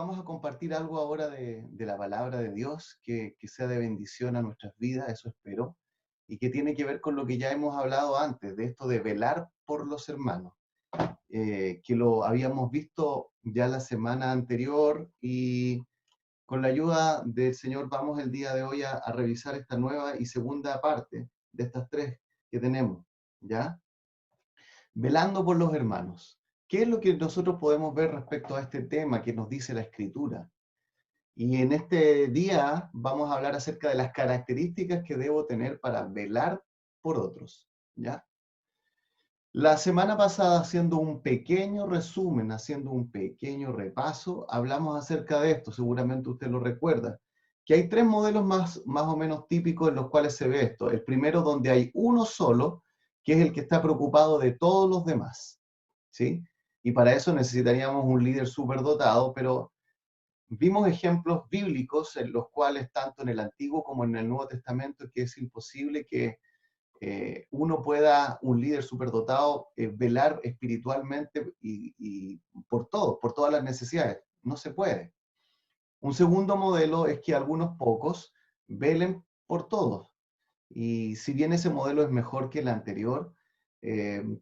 vamos a compartir algo ahora de la palabra de Dios que sea de bendición a nuestras vidas, eso espero, y que tiene que ver con lo que ya hemos hablado antes, de esto de velar por los hermanos, que lo habíamos visto ya la semana anterior y con la ayuda del Señor vamos el día de hoy a revisar esta nueva y segunda parte de estas tres que tenemos, ¿ya? Velando por los hermanos. ¿Qué es lo que nosotros podemos ver respecto a este tema que nos dice la Escritura? Y en este día vamos a hablar acerca de las características que debo tener para velar por otros, ¿ya? La semana pasada, haciendo un pequeño resumen, haciendo un pequeño repaso, hablamos acerca de esto, seguramente usted lo recuerda, que hay tres modelos más o menos típicos en los cuales se ve esto. El primero, donde hay uno solo, que es el que está preocupado de todos los demás, ¿sí? Y para eso necesitaríamos un líder superdotado, pero vimos ejemplos bíblicos en los cuales, tanto en el Antiguo como en el Nuevo Testamento, que es imposible que un líder superdotado, velar espiritualmente y por todo, por todas las necesidades. No se puede. Un segundo modelo es que algunos pocos velen por todos. Y si bien ese modelo es mejor que el anterior,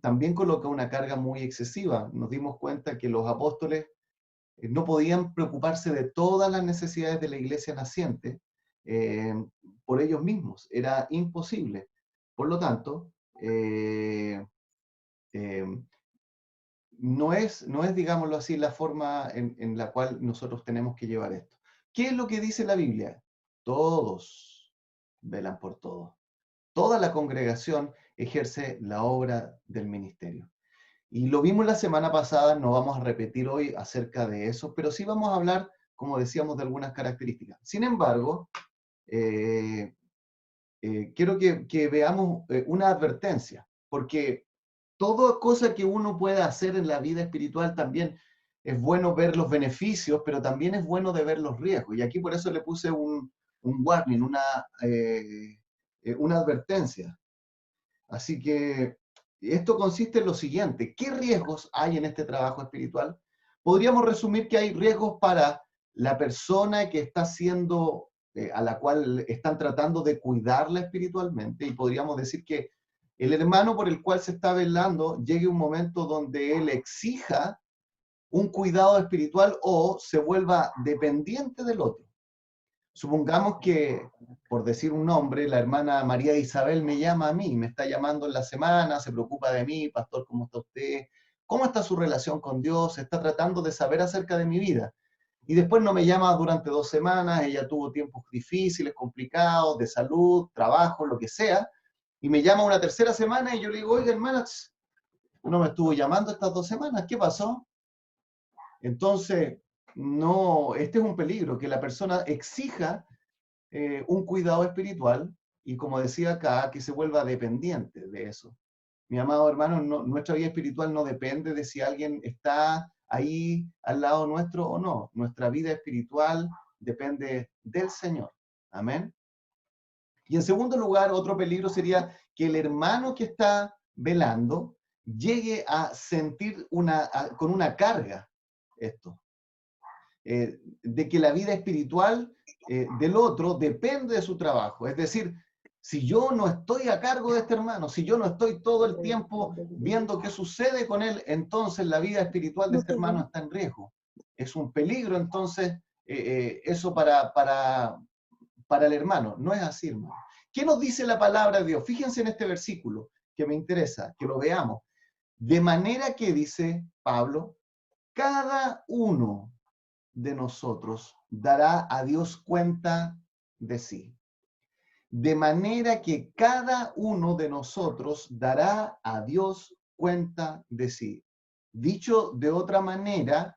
también coloca una carga muy excesiva. Nos dimos cuenta que los apóstoles no podían preocuparse de todas las necesidades de la iglesia naciente eh, por ellos mismos. Era imposible. Por lo tanto, eh, no es, digámoslo así, la forma en la cual nosotros tenemos que llevar esto. ¿Qué es lo que dice la Biblia? Todos velan por todos. Toda la congregación ejerce la obra del ministerio. Y lo vimos la semana pasada, no vamos a repetir hoy acerca de eso, pero sí vamos a hablar, como decíamos, de algunas características. Sin embargo, eh, quiero que veamos una advertencia, porque toda cosa que uno pueda hacer en la vida espiritual también es bueno ver los beneficios, pero también es bueno de ver los riesgos. Y aquí por eso le puse un warning, una advertencia. Así que esto consiste en lo siguiente: ¿qué riesgos hay en este trabajo espiritual? Podríamos resumir que hay riesgos para la persona que está siendo, a la cual están tratando de cuidarla espiritualmente, y podríamos decir que el hermano por el cual se está velando llegue un momento donde él exija un cuidado espiritual o se vuelva dependiente del otro. Supongamos que, por decir un nombre, la hermana María Isabel me llama a mí, me está llamando en la semana, se preocupa de mí: pastor, ¿cómo está usted? ¿Cómo está su relación con Dios? Está tratando de saber acerca de mi vida. Y después no me llama durante 2 semanas, ella tuvo tiempos difíciles, complicados, de salud, trabajo, lo que sea, y me llama una tercera semana y yo le digo: oiga, hermana, no me estuvo llamando estas 2 semanas, ¿qué pasó? Entonces, no, este es un peligro, que la persona exija un cuidado espiritual y, como decía acá, que se vuelva dependiente de eso. Mi amado hermano, nuestra vida espiritual no depende de si alguien está ahí al lado nuestro o no. Nuestra vida espiritual depende del Señor. Amén. Y en segundo lugar, otro peligro sería que el hermano que está velando llegue a sentir con una carga esto. De que la vida espiritual del otro depende de su trabajo. Es decir, si yo no estoy a cargo de este hermano, si yo no estoy todo el tiempo viendo qué sucede con él, entonces la vida espiritual de este hermano está en riesgo. Es un peligro, entonces, eso para el hermano. No es así, hermano. ¿Qué nos dice la palabra de Dios? Fíjense en este versículo que me interesa, que lo veamos. De manera que, dice Pablo, cada uno de nosotros dará a Dios cuenta de sí. De manera que cada uno de nosotros dará a Dios cuenta de sí. Dicho de otra manera,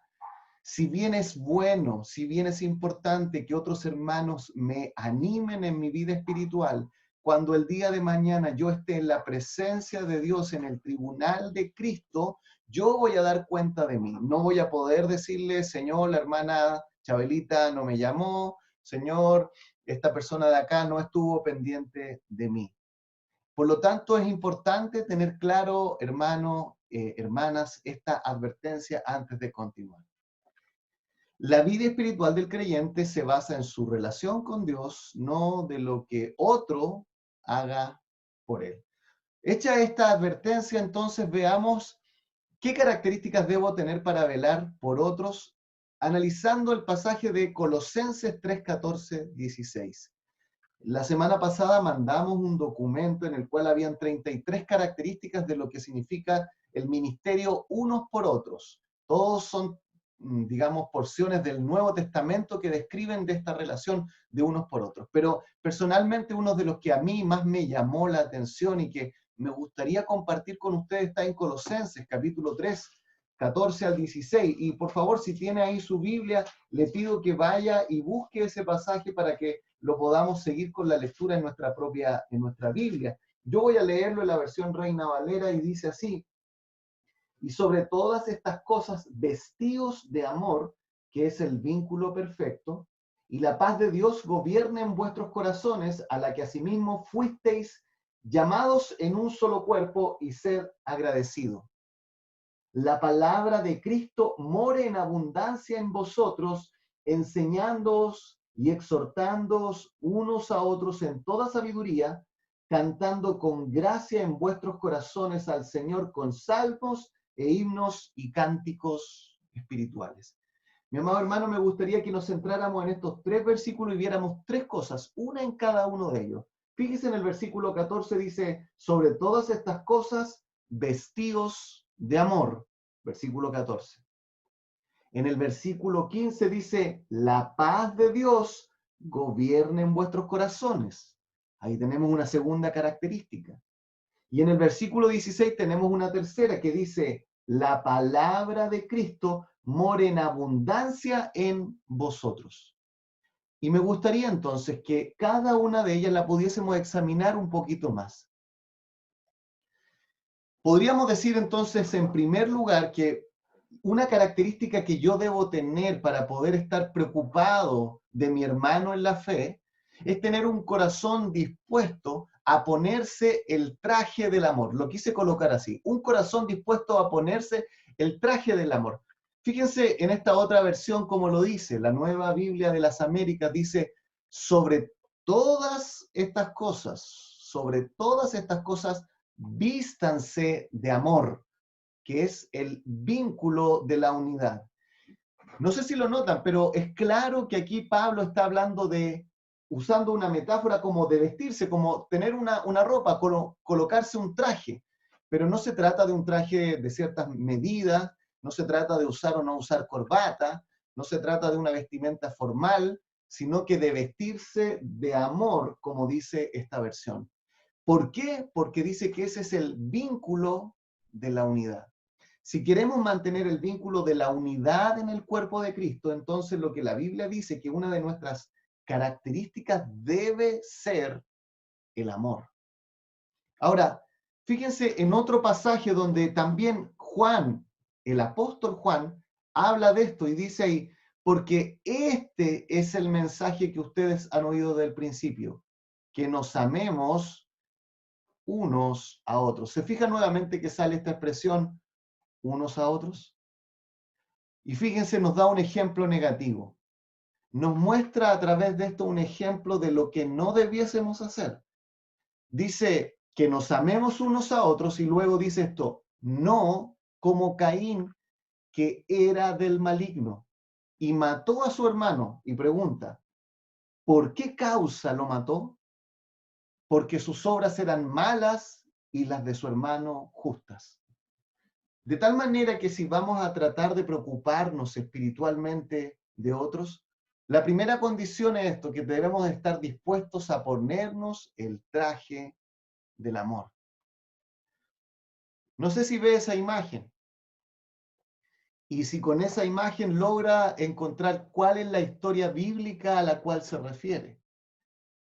si bien es bueno, si bien es importante que otros hermanos me animen en mi vida espiritual, cuando el día de mañana yo esté en la presencia de Dios, en el tribunal de Cristo, yo voy a dar cuenta de mí. No voy a poder decirle: Señor, la hermana Chabelita no me llamó, Señor, esta persona de acá no estuvo pendiente de mí. Por lo tanto, es importante tener claro, hermanos, hermanas, esta advertencia antes de continuar. La vida espiritual del creyente se basa en su relación con Dios, no de lo que otro haga por él. Hecha esta advertencia, entonces veamos qué características debo tener para velar por otros, analizando el pasaje de Colosenses 3, 14, 16. La semana pasada mandamos un documento en el cual habían 33 características de lo que significa el ministerio unos por otros. Todos son, digamos, porciones del Nuevo Testamento que describen de esta relación de unos por otros. Pero personalmente uno de los que a mí más me llamó la atención y que me gustaría compartir con ustedes está en Colosenses, capítulo 3, 14 al 16. Y por favor, si tiene ahí su Biblia, le pido que vaya y busque ese pasaje para que lo podamos seguir con la lectura en nuestra Biblia. Yo voy a leerlo en la versión Reina Valera y dice así: y sobre todas estas cosas, vestidos de amor, que es el vínculo perfecto, y la paz de Dios gobierne en vuestros corazones, a la que asimismo fuisteis llamados en un solo cuerpo, y sed agradecidos. La palabra de Cristo more en abundancia en vosotros, enseñándoos y exhortándoos unos a otros en toda sabiduría, cantando con gracia en vuestros corazones al Señor con salmos e himnos y cánticos espirituales. Mi amado hermano, me gustaría que nos centráramos en estos 3 versículos y viéramos 3 cosas, una en cada uno de ellos. Fíjese en el versículo 14, dice: sobre todas estas cosas, vestidos de amor. Versículo 14. En el versículo 15 dice: la paz de Dios gobierne en vuestros corazones. Ahí tenemos una segunda característica. Y en el versículo 16 tenemos una tercera que dice: la palabra de Cristo more en abundancia en vosotros. Y me gustaría entonces que cada una de ellas la pudiésemos examinar un poquito más. Podríamos decir entonces, en primer lugar, que una característica que yo debo tener para poder estar preocupado de mi hermano en la fe es tener un corazón dispuesto a ponerse el traje del amor. Lo quise colocar así: un corazón dispuesto a ponerse el traje del amor. Fíjense en esta otra versión como lo dice, la Nueva Biblia de las Américas dice: sobre todas estas cosas, vístanse de amor, que es el vínculo de la unidad. No sé si lo notan, pero es claro que aquí Pablo está hablando usando una metáfora como de vestirse, como tener una ropa, colocarse un traje. Pero no se trata de un traje de ciertas medidas, no se trata de usar o no usar corbata, no se trata de una vestimenta formal, sino que de vestirse de amor, como dice esta versión. ¿Por qué? Porque dice que ese es el vínculo de la unidad. Si queremos mantener el vínculo de la unidad en el cuerpo de Cristo, entonces lo que la Biblia dice que una de nuestras características debe ser el amor. Ahora, fíjense en otro pasaje donde también Juan, el apóstol Juan, habla de esto y dice ahí: porque este es el mensaje que ustedes han oído del principio, que nos amemos unos a otros. ¿Se fija nuevamente que sale esta expresión, unos a otros? Y fíjense, nos da un ejemplo negativo. Nos muestra a través de esto un ejemplo de lo que no debiésemos hacer. Dice que nos amemos unos a otros y luego dice esto: no como Caín, que era del maligno y mató a su hermano. Y pregunta: ¿por qué causa lo mató? Porque sus obras eran malas y las de su hermano justas. De tal manera que si vamos a tratar de preocuparnos espiritualmente de otros, la primera condición es esto: que debemos estar dispuestos a ponernos el traje del amor. No sé si ve esa imagen y si con esa imagen logra encontrar cuál es la historia bíblica a la cual se refiere.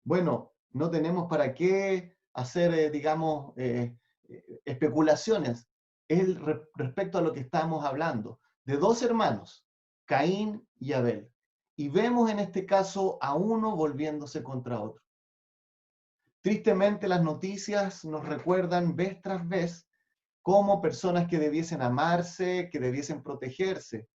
Bueno, no tenemos para qué hacer, especulaciones. Es respecto a lo que estamos hablando, de 2 hermanos, Caín y Abel. Y vemos en este caso a uno volviéndose contra otro. Tristemente, las noticias nos recuerdan vez tras vez cómo personas que debiesen amarse, que debiesen protegerse,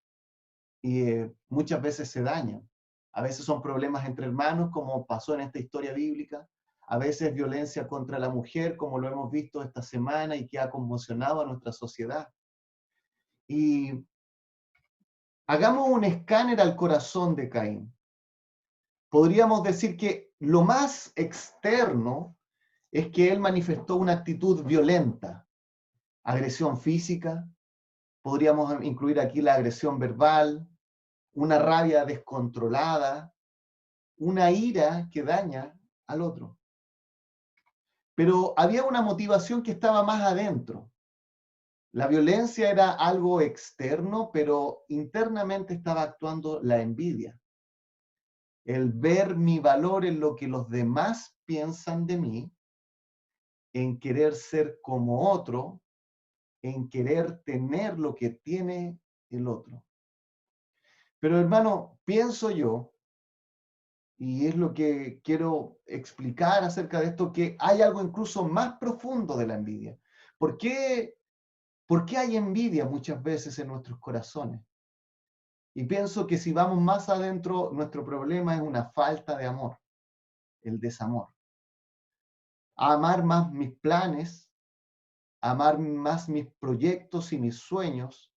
y muchas veces se dañan. A veces son problemas entre hermanos, como pasó en esta historia bíblica. A veces violencia contra la mujer, como lo hemos visto esta semana y que ha conmocionado a nuestra sociedad. Y hagamos un escáner al corazón de Caín. Podríamos decir que lo más externo es que él manifestó una actitud violenta, agresión física, podríamos incluir aquí la agresión verbal, una rabia descontrolada, una ira que daña al otro. Pero había una motivación que estaba más adentro. La violencia era algo externo, pero internamente estaba actuando la envidia. El ver mi valor en lo que los demás piensan de mí, en querer ser como otro, en querer tener lo que tiene el otro. Pero hermano, pienso yo, y es lo que quiero explicar acerca de esto, que hay algo incluso más profundo de la envidia. ¿Por qué, por qué hay envidia muchas veces en nuestros corazones? Y pienso que si vamos más adentro, nuestro problema es una falta de amor, el desamor. Amar más mis planes, amar más mis proyectos y mis sueños,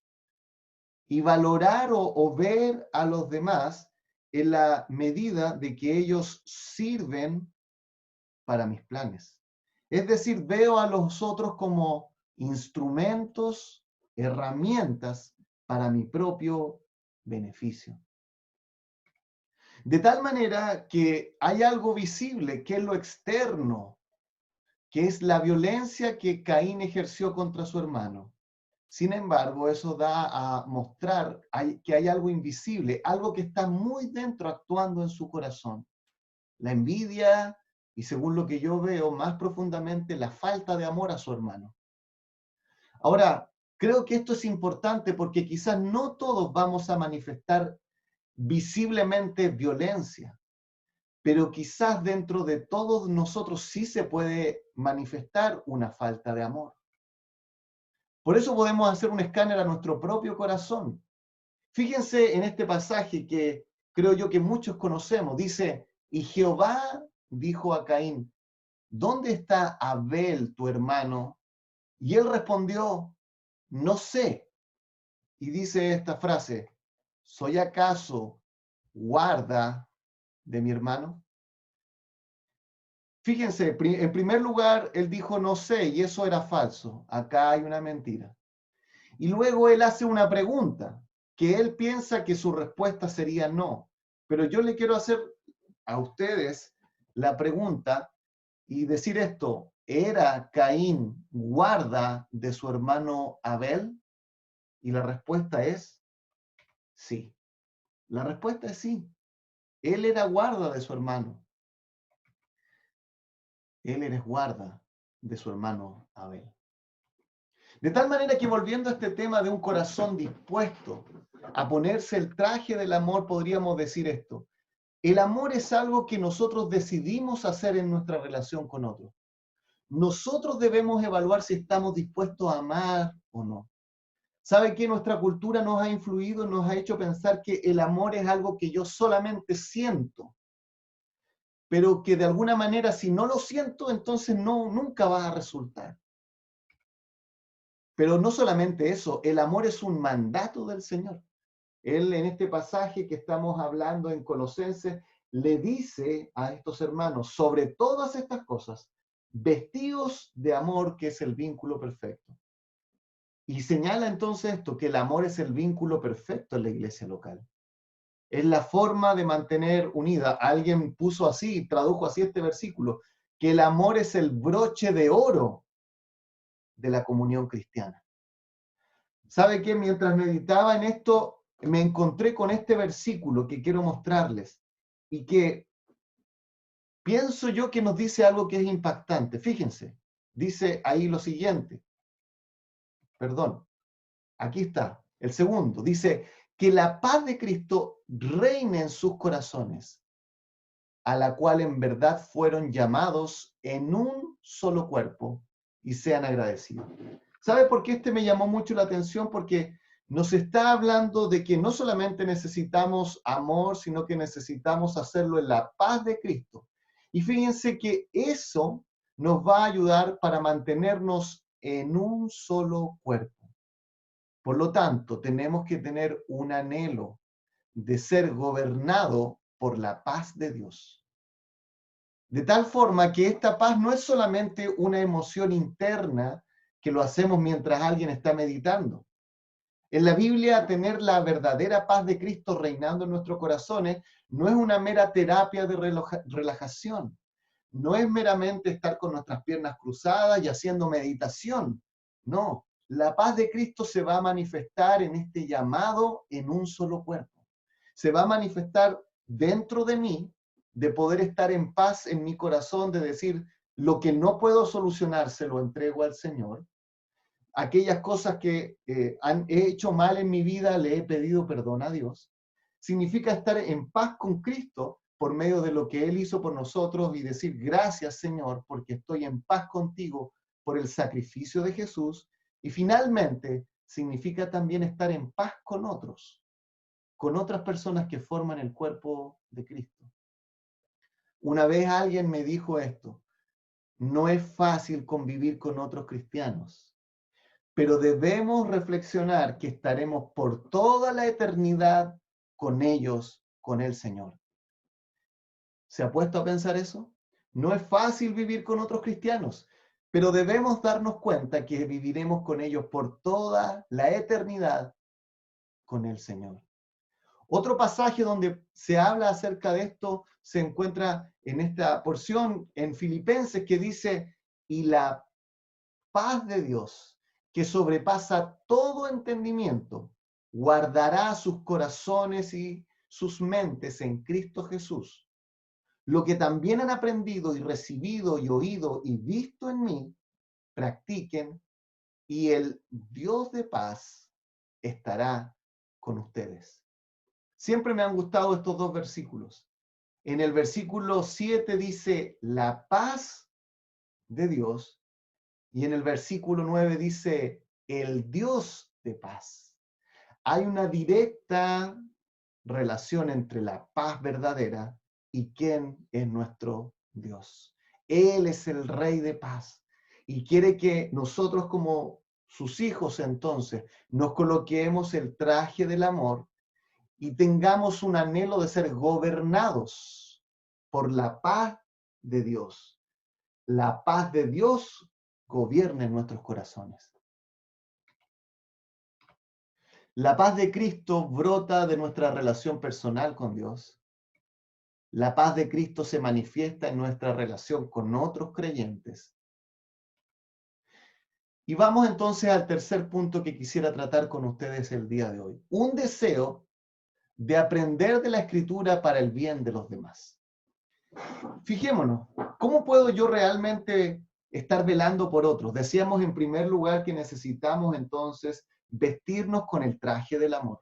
y valorar o ver a los demás en la medida de que ellos sirven para mis planes. Es decir, veo a los otros como instrumentos, herramientas para mi propio beneficio. De tal manera que hay algo visible, que es lo externo, que es la violencia que Caín ejerció contra su hermano. Sin embargo, eso da a mostrar que hay algo invisible, algo que está muy dentro actuando en su corazón. La envidia y, según lo que yo veo más profundamente, la falta de amor a su hermano. Ahora, creo que esto es importante porque quizás no todos vamos a manifestar visiblemente violencia, pero quizás dentro de todos nosotros sí se puede manifestar una falta de amor. Por eso podemos hacer un escáner a nuestro propio corazón. Fíjense en este pasaje que creo yo que muchos conocemos. Dice, y Jehová dijo a Caín, ¿dónde está Abel, tu hermano? Y él respondió, no sé. Y dice esta frase, ¿soy acaso guarda de mi hermano? Fíjense, en primer lugar, él dijo no sé, y eso era falso. Acá hay una mentira. Y luego él hace una pregunta, que él piensa que su respuesta sería no. Pero yo le quiero hacer a ustedes la pregunta y decir esto, ¿era Caín guarda de su hermano Abel? Y la respuesta es sí. La respuesta es sí. Él era guarda de su hermano. Él era guarda de su hermano Abel. De tal manera que volviendo a este tema de un corazón dispuesto a ponerse el traje del amor, podríamos decir esto. El amor es algo que nosotros decidimos hacer en nuestra relación con otros. Nosotros debemos evaluar si estamos dispuestos a amar o no. ¿Sabe qué? Nuestra cultura nos ha influido, nos ha hecho pensar que el amor es algo que yo solamente siento, pero que de alguna manera si no lo siento, entonces nunca va a resultar. Pero no solamente eso, el amor es un mandato del Señor. Él en este pasaje que estamos hablando en Colosenses, le dice a estos hermanos, sobre todas estas cosas, vestidos de amor, que es el vínculo perfecto. Y señala entonces esto, que el amor es el vínculo perfecto en la iglesia local. Es la forma de mantener unida. Alguien puso así, tradujo así este versículo, que el amor es el broche de oro de la comunión cristiana. ¿Sabe qué? Mientras meditaba en esto, me encontré con este versículo que quiero mostrarles y que pienso yo que nos dice algo que es impactante. Fíjense, dice ahí lo siguiente. Perdón, aquí está, el segundo. Dice, que la paz de Cristo reine en sus corazones, a la cual en verdad fueron llamados en un solo cuerpo y sean agradecidos. ¿Sabe por qué este me llamó mucho la atención? Porque nos está hablando de que no solamente necesitamos amor, sino que necesitamos hacerlo en la paz de Cristo. Y fíjense que eso nos va a ayudar para mantenernos en un solo cuerpo. Por lo tanto, tenemos que tener un anhelo de ser gobernado por la paz de Dios. De tal forma que esta paz no es solamente una emoción interna que lo hacemos mientras alguien está meditando. En la Biblia, tener la verdadera paz de Cristo reinando en nuestros corazones no es una mera terapia de relajación, no es meramente estar con nuestras piernas cruzadas y haciendo meditación. No, la paz de Cristo se va a manifestar en este llamado en un solo cuerpo. Se va a manifestar dentro de mí, de poder estar en paz en mi corazón, de decir, lo que no puedo solucionar se lo entrego al Señor. Aquellas cosas que he hecho mal en mi vida, le he pedido perdón a Dios. Significa estar en paz con Cristo por medio de lo que Él hizo por nosotros y decir gracias, Señor, porque estoy en paz contigo por el sacrificio de Jesús. Y finalmente, significa también estar en paz con otras personas que forman el cuerpo de Cristo. Una vez alguien me dijo esto: no es fácil convivir con otros cristianos, pero debemos reflexionar que estaremos por toda la eternidad con ellos, con el Señor. ¿Se ha puesto a pensar eso? No es fácil vivir con otros cristianos, pero debemos darnos cuenta que viviremos con ellos por toda la eternidad con el Señor. Otro pasaje donde se habla acerca de esto se encuentra en esta porción en Filipenses, que dice, y la paz de Dios, que sobrepasa todo entendimiento, guardará sus corazones y sus mentes en Cristo Jesús. Lo que también han aprendido y recibido y oído y visto en mí, practiquen, y el Dios de paz estará con ustedes. Siempre me han gustado estos dos versículos. En el versículo 7 dice, la paz de Dios, y en el versículo 9 dice, el Dios de paz. Hay una directa relación entre la paz verdadera y quién es nuestro Dios. Él es el Rey de paz y quiere que nosotros, como sus hijos, entonces nos coloquemos el traje del amor y tengamos un anhelo de ser gobernados por la paz de Dios. La paz de Dios gobierna en nuestros corazones. La paz de Cristo brota de nuestra relación personal con Dios. La paz de Cristo se manifiesta en nuestra relación con otros creyentes. Y vamos entonces al tercer punto que quisiera tratar con ustedes el día de hoy. Un deseo de aprender de la Escritura para el bien de los demás. Fijémonos, ¿cómo puedo yo realmente estar velando por otros? Decíamos en primer lugar que necesitamos entonces vestirnos con el traje del amor.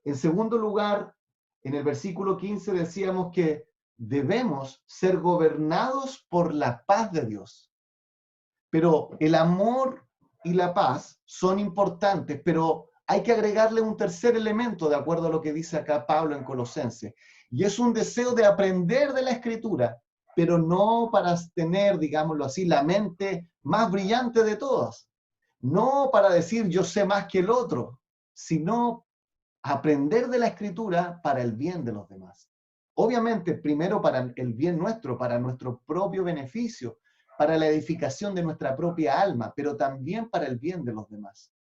En segundo lugar, en el versículo 15 decíamos que debemos ser gobernados por la paz de Dios. Pero el amor y la paz son importantes, pero hay que agregarle un tercer elemento, de acuerdo a lo que dice acá Pablo en Colosenses. Y es un deseo de aprender de la Escritura, pero no para tener, digámoslo así, la mente más brillante de todas. No para decir yo sé más que el otro, sino aprender de la Escritura para el bien de los demás. Obviamente, primero para el bien nuestro, para nuestro propio beneficio, para la edificación de nuestra propia alma, pero también para el bien de los demás.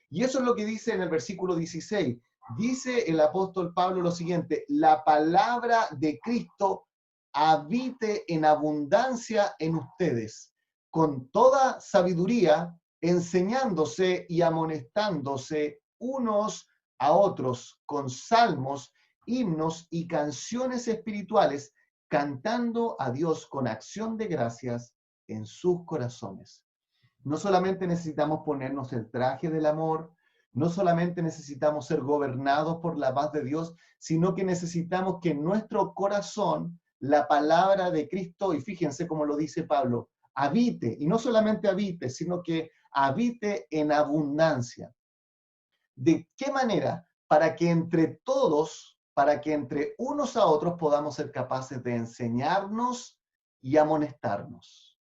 Y eso es lo que dice en el versículo 16. Dice el apóstol Pablo lo siguiente: la palabra de Cristo habite en abundancia en ustedes, con toda sabiduría, enseñándose y amonestándose unos a otros con salmos, himnos y canciones espirituales, cantando a Dios con acción de gracias en sus corazones. No solamente necesitamos ponernos el traje del amor, no solamente necesitamos ser gobernados por la paz de Dios, sino que necesitamos que en nuestro corazón la palabra de Cristo, y fíjense cómo lo dice Pablo, habite, y no solamente habite, sino que habite en abundancia. ¿De qué manera? Para que entre todos, para que entre unos a otros podamos ser capaces de enseñarnos y amonestarnos.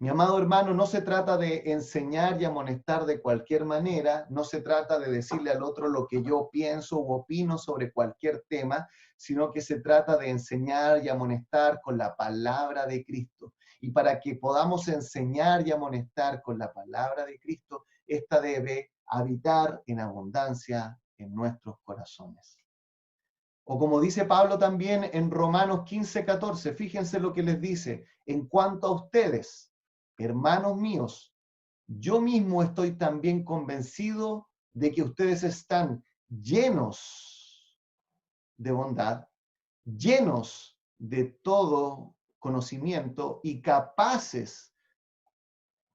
Mi amado hermano, no se trata de enseñar y amonestar de cualquier manera, no se trata de decirle al otro lo que yo pienso u opino sobre cualquier tema, sino que se trata de enseñar y amonestar con la palabra de Cristo. Y para que podamos enseñar y amonestar con la palabra de Cristo, esta debe habitar en abundancia en nuestros corazones. O como dice Pablo también en Romanos 15:14, fíjense lo que les dice, en cuanto a ustedes, hermanos míos, yo mismo estoy también convencido de que ustedes están llenos de bondad, llenos de todo conocimiento y capaces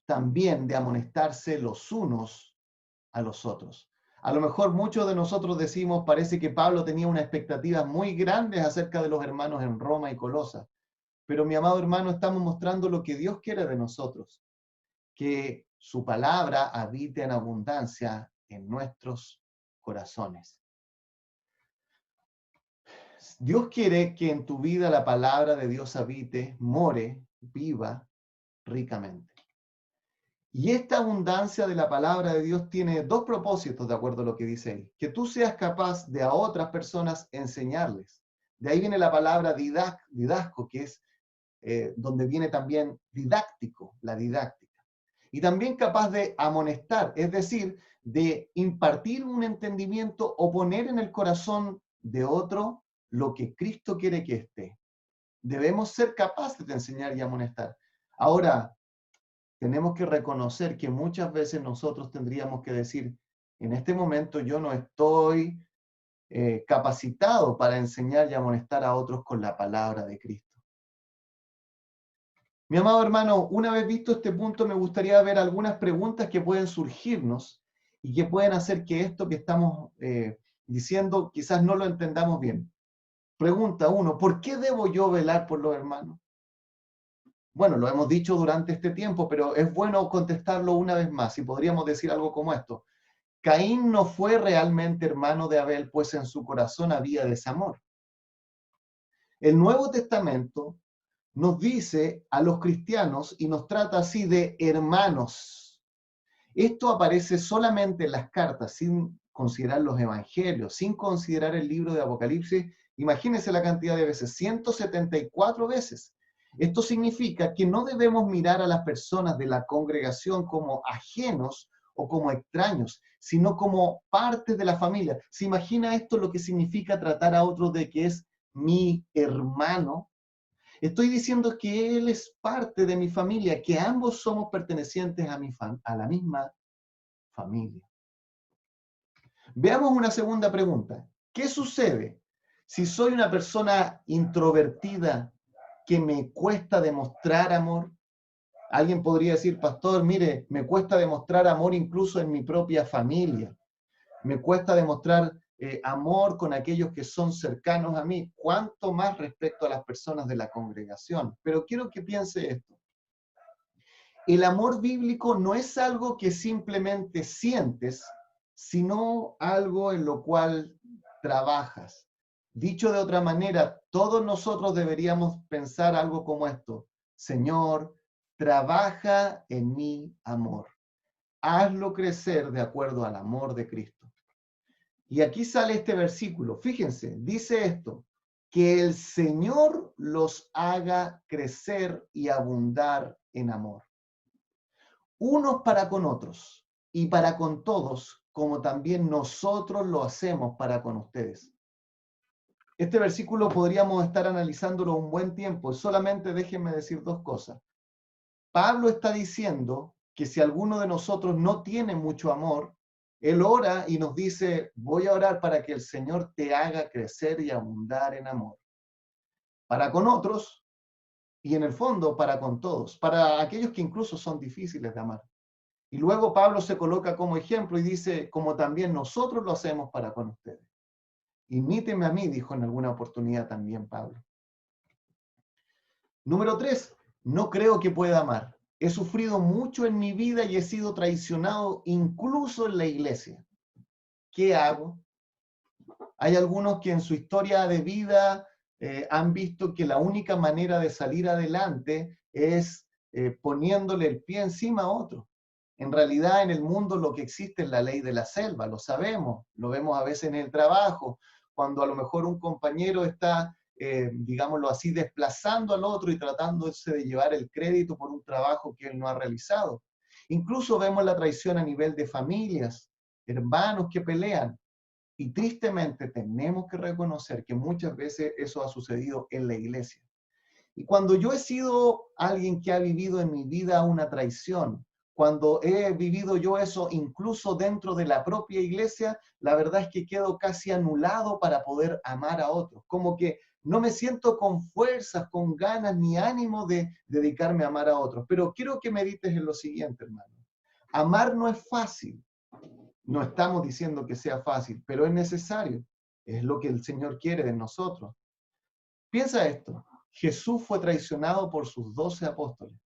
también de amonestarse los unos a los otros. A lo mejor muchos de nosotros decimos, parece que Pablo tenía unas expectativas muy grandes acerca de los hermanos en Roma y Colosa. Pero mi amado hermano, estamos mostrando lo que Dios quiere de nosotros, que su palabra habite en abundancia en nuestros corazones. Dios quiere que en tu vida la palabra de Dios habite, more, viva ricamente. Y esta abundancia de la palabra de Dios tiene dos propósitos, de acuerdo a lo que dice ahí. Que tú seas capaz de a otras personas enseñarles. De ahí viene la palabra didasco, que es donde viene también didáctico, la didáctica. Y también capaz de amonestar, es decir, de impartir un entendimiento o poner en el corazón de otro lo que Cristo quiere que esté. Debemos ser capaces de enseñar y amonestar. Ahora, tenemos que reconocer que muchas veces nosotros tendríamos que decir, en este momento yo no estoy capacitado para enseñar y amonestar a otros con la palabra de Cristo. Mi amado hermano, una vez visto este punto, me gustaría ver algunas preguntas que pueden surgirnos y que pueden hacer que esto que estamos diciendo quizás no lo entendamos bien. Pregunta 1, ¿por qué debo yo velar por los hermanos? Bueno, lo hemos dicho durante este tiempo, pero es bueno contestarlo una vez más y podríamos decir algo como esto. Caín no fue realmente hermano de Abel, pues en su corazón había desamor. El Nuevo Testamento nos dice a los cristianos y nos trata así de hermanos. Esto aparece solamente en las cartas, sin considerar los evangelios, sin considerar el libro de Apocalipsis. Imagínense la cantidad de veces, 174 veces. Esto significa que no debemos mirar a las personas de la congregación como ajenos o como extraños, sino como parte de la familia. ¿Se imagina esto lo que significa tratar a otro de que es mi hermano? Estoy diciendo que él es parte de mi familia, que ambos somos pertenecientes a la misma familia. Veamos una segunda pregunta. ¿Qué sucede si soy una persona introvertida que me cuesta demostrar amor? Alguien podría decir, pastor, mire, me cuesta demostrar amor incluso en mi propia familia. Me cuesta demostrar amor con aquellos que son cercanos a mí. ¿Cuánto más respecto a las personas de la congregación? Pero quiero que piense esto. El amor bíblico no es algo que simplemente sientes, sino algo en lo cual trabajas. Dicho de otra manera, todos nosotros deberíamos pensar algo como esto. Señor, trabaja en mi amor. Hazlo crecer de acuerdo al amor de Cristo. Y aquí sale este versículo. Fíjense, dice esto, que el Señor los haga crecer y abundar en amor, unos para con otros y para con todos, como también nosotros lo hacemos para con ustedes. Este versículo podríamos estar analizándolo un buen tiempo, solamente déjenme decir dos cosas. Pablo está diciendo que si alguno de nosotros no tiene mucho amor, él ora y nos dice, voy a orar para que el Señor te haga crecer y abundar en amor. Para con otros y en el fondo para con todos, para aquellos que incluso son difíciles de amar. Y luego Pablo se coloca como ejemplo y dice, como también nosotros lo hacemos para con ustedes. Imíteme a mí, dijo en alguna oportunidad también Pablo. Número 3, no creo que pueda amar. He sufrido mucho en mi vida y he sido traicionado incluso en la iglesia. ¿qué hago? Hay algunos que en su historia de vida han visto que la única manera de salir adelante es poniéndole el pie encima a otro. En realidad en el mundo lo que existe es la ley de la selva, lo sabemos, lo vemos a veces en el trabajo, cuando a lo mejor un compañero está, digámoslo así, desplazando al otro y tratándose de llevar el crédito por un trabajo que él no ha realizado. Incluso vemos la traición a nivel de familias, hermanos que pelean. Y tristemente tenemos que reconocer que muchas veces eso ha sucedido en la iglesia. Y cuando yo he sido alguien que ha vivido en mi vida una traición, cuando he vivido yo eso incluso dentro de la propia iglesia, la verdad es que quedo casi anulado para poder amar a otros. Como que no me siento con fuerzas, con ganas ni ánimo de dedicarme a amar a otros. Pero quiero que medites en lo siguiente, hermano. Amar no es fácil. No estamos diciendo que sea fácil, pero es necesario. Es lo que el Señor quiere de nosotros. Piensa esto. Jesús fue traicionado por sus 12 apóstoles.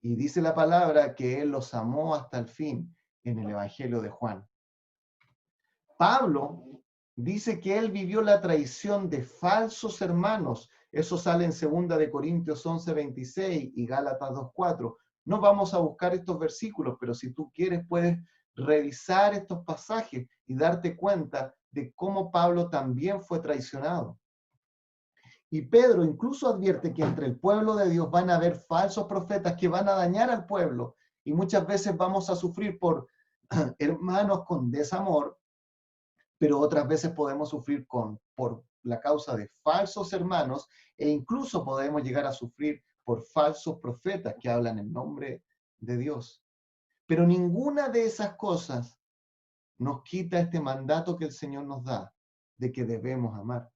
Y dice la palabra que Él los amó hasta el fin en el Evangelio de Juan. Pablo dice que él vivió la traición de falsos hermanos. Eso sale en 2 de Corintios 11:26 y Gálatas 2:4. No vamos a buscar estos versículos, pero si tú quieres puedes revisar estos pasajes y darte cuenta de cómo Pablo también fue traicionado. Y Pedro incluso advierte que entre el pueblo de Dios van a haber falsos profetas que van a dañar al pueblo y muchas veces vamos a sufrir por hermanos con desamor, pero otras veces podemos sufrir por la causa de falsos hermanos e incluso podemos llegar a sufrir por falsos profetas que hablan en nombre de Dios. Pero ninguna de esas cosas nos quita este mandato que el Señor nos da de que debemos amar.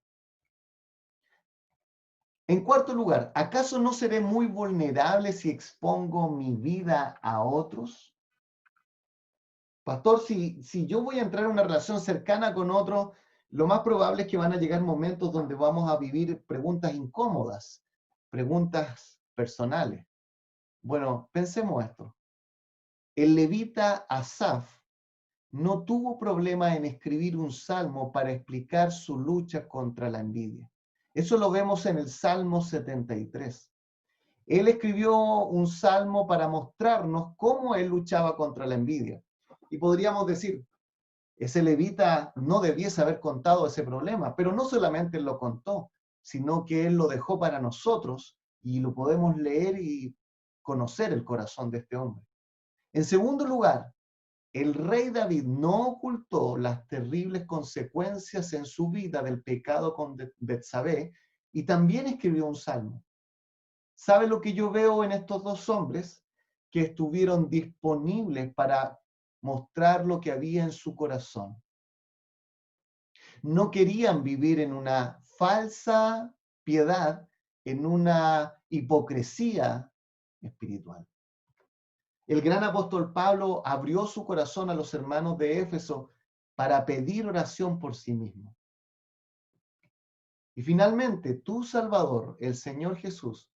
En cuarto lugar, ¿acaso no seré muy vulnerable si expongo mi vida a otros? Pastor, si yo voy a entrar en una relación cercana con otro, lo más probable es que van a llegar momentos donde vamos a vivir preguntas incómodas, preguntas personales. Bueno, pensemos esto. El levita Asaf no tuvo problema en escribir un salmo para explicar su lucha contra la envidia. Eso lo vemos en el Salmo 73. Él escribió un salmo para mostrarnos cómo él luchaba contra la envidia. Y podríamos decir, ese levita no debiese haber contado ese problema, pero no solamente él lo contó, sino que él lo dejó para nosotros y lo podemos leer y conocer el corazón de este hombre. En segundo lugar, el rey David no ocultó las terribles consecuencias en su vida del pecado con Betsabé y también escribió un salmo. ¿Sabe lo que yo veo en estos dos hombres? Que estuvieron disponibles para mostrar lo que había en su corazón. No querían vivir en una falsa piedad, en una hipocresía espiritual. El gran apóstol Pablo abrió su corazón a los hermanos de Éfeso para pedir oración por sí mismo. Y finalmente, tu Salvador, el Señor Jesús,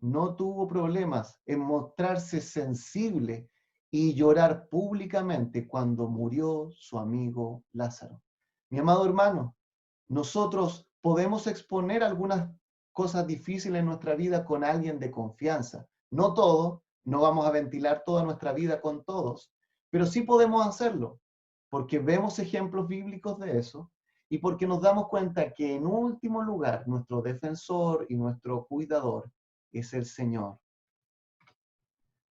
no tuvo problemas en mostrarse sensible y llorar públicamente cuando murió su amigo Lázaro. Mi amado hermano, nosotros podemos exponer algunas cosas difíciles en nuestra vida con alguien de confianza. No todo, no vamos a ventilar toda nuestra vida con todos, pero sí podemos hacerlo, porque vemos ejemplos bíblicos de eso y porque nos damos cuenta que en último lugar nuestro defensor y nuestro cuidador es el Señor.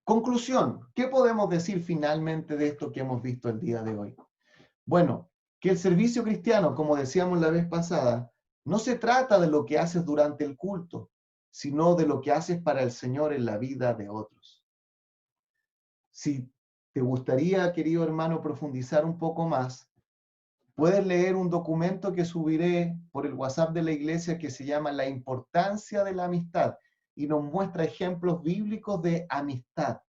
Conclusión, ¿qué podemos decir finalmente de esto que hemos visto el día de hoy? Bueno, que el servicio cristiano, como decíamos la vez pasada, no se trata de lo que haces durante el culto, sino de lo que haces para el Señor en la vida de otros. Si te gustaría, querido hermano, profundizar un poco más, puedes leer un documento que subiré por el WhatsApp de la iglesia que se llama La importancia de la amistad y nos muestra ejemplos bíblicos de amistad.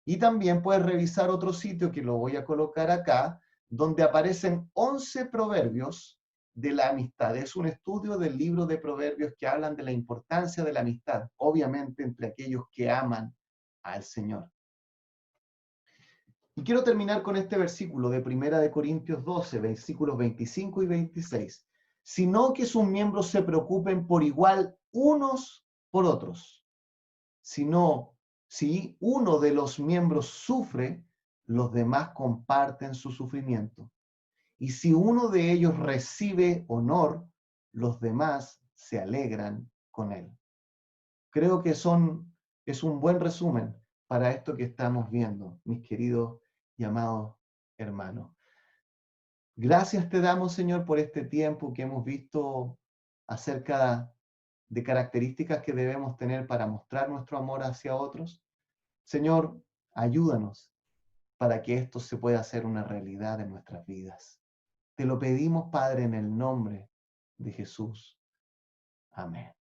Y también puedes revisar otro sitio que lo voy a colocar acá, donde aparecen 11 proverbios de la amistad. Es un estudio del libro de proverbios que hablan de la importancia de la amistad, obviamente entre aquellos que aman al Señor. Y quiero terminar con este versículo de Primera de Corintios 12, versículos 25 y 26. Sino que sus miembros se preocupen por igual unos por otros. Sino, si uno de los miembros sufre, los demás comparten su sufrimiento. Y si uno de ellos recibe honor, los demás se alegran con él. Creo que es un buen resumen para esto que estamos viendo, mis queridos y amados hermanos. Gracias te damos, Señor, por este tiempo que hemos visto acerca de características que debemos tener para mostrar nuestro amor hacia otros. Señor, ayúdanos para que esto se pueda hacer una realidad en nuestras vidas. Te lo pedimos, Padre, en el nombre de Jesús. Amén.